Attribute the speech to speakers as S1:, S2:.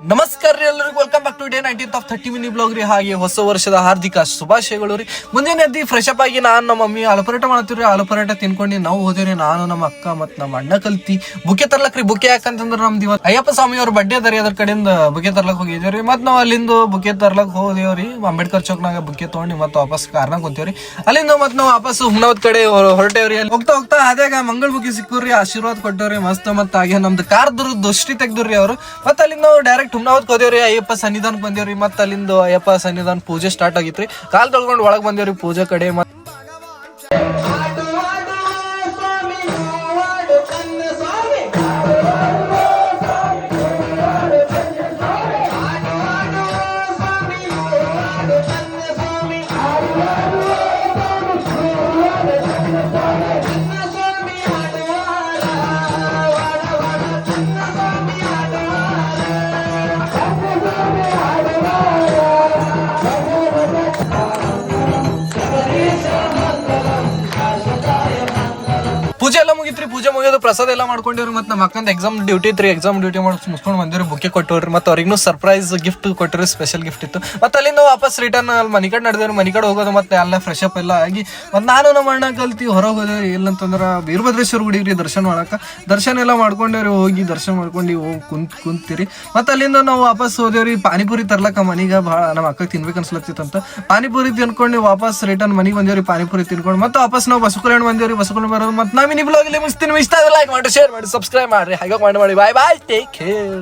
S1: ನಮಸ್ಕಾರ ರೀ ಎಲ್ಲರಿಗೂ welcome back to day 19th of 30 mini blog ರೀ. ಹಾಗೆ ಹೊಸ ವರ್ಷದ ಹಾರ್ದಿಕ ಶುಭಾಶಯಗಳು ರೀ. ಮುಂಜಾನೆ ಎದ್ದು ಫ್ರೆಶ್ ಅಪ್ ಆಗಿ ನಾನು ನಮ್ಮ ಮಮ್ಮಿ ಆಲೂ ಪರೋಟ ಮಾಡ್ತೀವ್ರಿ. ಆಲೂ ಪರೋಟ ತಿನ್ಕೊಂಡು ನಾವು ಹೋದೇವ್ರಿ. ನಾನು ನಮ್ಮ ಅಕ್ಕ ಮತ್ತು ನಮ್ಮ ಅಣ್ಣ ಕಲ್ತಿ ಬುಕ್ಕೆ ತರ್ಲಕ್ರಿ. ಬುಕ್ಕೆ ಯಾಕಂತಂದ್ರೆ ನಮ್ದು ಇವತ್ತು ಅಯ್ಯಪ್ಪ ಸ್ವಾಮಿ ಅವ್ರ ಬಡ್ಡೆ ಅದ ರೀ. ಅದ್ರ ಕಡೆಯಿಂದ ಬುಕ್ಕೆ ತರ್ಲಕ್ ಹೋಗಿದ್ದೇವ್ರಿ. ಮತ್ತು ನಾವು ಅಲ್ಲಿಂದ ಬುಕ್ಕೆ ತರ್ಲಕ್ ಹೋದೇವ್ರಿ. ಅಂಬೇಡ್ಕರ್ ಚೌಕ್ನಾಗ ಬುಕ್ಕೆ ತೊಗೊಂಡು ಮತ್ತೆ ವಾಪಸ್ ಕಾರ್ನಾಗ ಕುಂತೇವ್ರಿ. ಅಲ್ಲಿಂದ ಮತ್ತೆ ನಾವು ವಾಪಸ್ ಹುಮ್ನಾವತ್ ಕಡೆ ಹೊರಟೇವ್ರಿ. ಅಲ್ಲಿ ಹೋಗ್ತಾ ಹೋಗ್ತಾ ಅದಾಗ ಮಂಗಳ ಬುಕ್ಕೆ ಸಿಕ್ಕವ್ರಿ. ಆಶೀರ್ವಾದ ಕೊಟ್ಟವ್ರಿ ಮಸ್ತ್. ಮತ್ತೆ ಹಾಗೆ ನಮ್ದು ಕಾರ್ ದೃಷ್ಟಿ ತೆಗ್ದ್ರಿ ಅವ್ರು. ಮತ್ತೆ ಅಲ್ಲಿಂದ ನಾವು ಡೈರೆಕ್ಟ್ ಹುಮ್ನಾವತ್ ಹೋದೇವ್ರಿ. ಅಯ್ಯಪ್ಪ ಸನ್ನಿಧಾನಕ್ಕೆ ಬಂದೇವ್ರಿ. ಮತ್ತೆ ಅಲ್ಲಿಂದ ಅಯ್ಯಪ್ಪ ಸನ್ನಿಧಾನ ಪೂಜೆ ಸ್ಟಾರ್ಟ್ ಆಗಿತ್ರಿ. ಕಾಲ್ ತೊಳ್ಕೊಂಡು ಒಳಗ್ ಬಂದೇವ್ರಿ ಪೂಜೆ ಕಡೆ. ಪೂಜೆ ಎಲ್ಲ ಮುಗಿತ್ರಿ. ಪೂಜೆ ಮುಗಿಯೋದು ಪ್ರಸಾದ ಎಲ್ಲ ಮಾಡ್ಕೊಂಡಿವ್ರಿ. ಮತ್ತೆ ನಮ್ಮ ಅಕ್ಕಂದ ಎಕ್ಸಾಮ್ ಡ್ಯೂಟಿ ಇತ್ರಿ. ಎಕ್ಸಾಮ್ ಡ್ಯೂಟಿ ಮಾಡಿ ಮುಗಿಸ್ಕೊಂಡು ಬಂದಿವ್ರಿ. ಬುಕ್ಕೆ ಕೊಟ್ಟವ್ರಿ. ಮತ್ತೆ ಅವ್ರಿಗೂ ಸರ್ಪ್ರೈಸ್ ಗಿಫ್ಟ್ ಕೊಟ್ಟವ್ರಿ. ಸ್ಪೆಷಲ್ ಗಿಫ್ಟ್ ಇತ್ತು. ಮತ್ತೆ ಅಲ್ಲಿಂದ ವಾಪಸ್ ರಿಟರ್ನ್ ಅಲ್ಲಿ ಮನೆ ಕಡೆ ನಡೆದೇವ್ರಿ. ಮನೆ ಕಡೆ ಹೋಗೋದು ಮತ್ತೆ ಎಲ್ಲ ಫ್ರೆಶ್ ಅಪ್ ಎಲ್ಲ ಆಗಿ ಮತ್ತೆ ನಾನು ನಮ್ಮ ಅಣ್ಣ ಕಲ್ತಿ ಹೊರಗೆ ಹೋದೇವ್ರಿ. ಇಲ್ಲಂತಂದ್ರೆ ವೀರಭದ್ರೇಶ್ವರ ಗುಡಿಗ್ರಿ ದರ್ಶನ ಮಾಡಕ್ಕೆ. ದರ್ಶನ ಎಲ್ಲ ಮಾಡ್ಕೊಂಡೇವ್ರಿ. ಹೋಗಿ ದರ್ಶನ ಮಾಡ್ಕೊಂಡು ಕುಂತೀರಿ. ಮತ್ತೆ ಅಲ್ಲಿಂದ ನಾವು ವಾಪಸ್ ಹೋದೇವ್ರಿ. ಪಾನಿಪುರಿ ತರ್ಲಕ್ಕ ಮನೆಗೆ ಭಾಳ ನಮ್ಮ ಅಕ್ಕ ತಿನ್ಬೇಕು ಅನ್ಸ್ಲತ್ತಿತ್ತಂತ ಪಾನಿಪುರಿ ತಿನ್ಕೊಂಡು ವಾಪಸ್ ರಿಟರ್ನ್ ಮನೆಗೆ ಬಂದೇವ್ರಿ. ಪಾನಿಪುರಿ ತಿನ್ಕೊಂಡು ಮತ್ತೆ ವಾಪಸ್ ನಾವು ಬಸವಕಲ್ಯಾಣ ಬಂದೇವ್ರಿ. ಬಸವಕಲ್ಯಾಣ ಬರೋದು ಮತ್ತೆ ನಾ ಮಿನಿ ಬ್ಲಾಗ್ ಇಲ್ಲಿ ಮುಗಿಸ್ತೀನಿ. ಇಷ್ಟ ಲೈಕ್ ಮಾಡಿ, ಶೇರ್ ಮಾಡಿ, ಸಬ್ಸ್ಕ್ರೈಬ್ ಮಾಡ್ರಿ. ಹಾಗೆ ಮಾಡಿ. ಬಾಯ್ ಬಾಯ್, ಟೇಕ್ ಕೇರ್.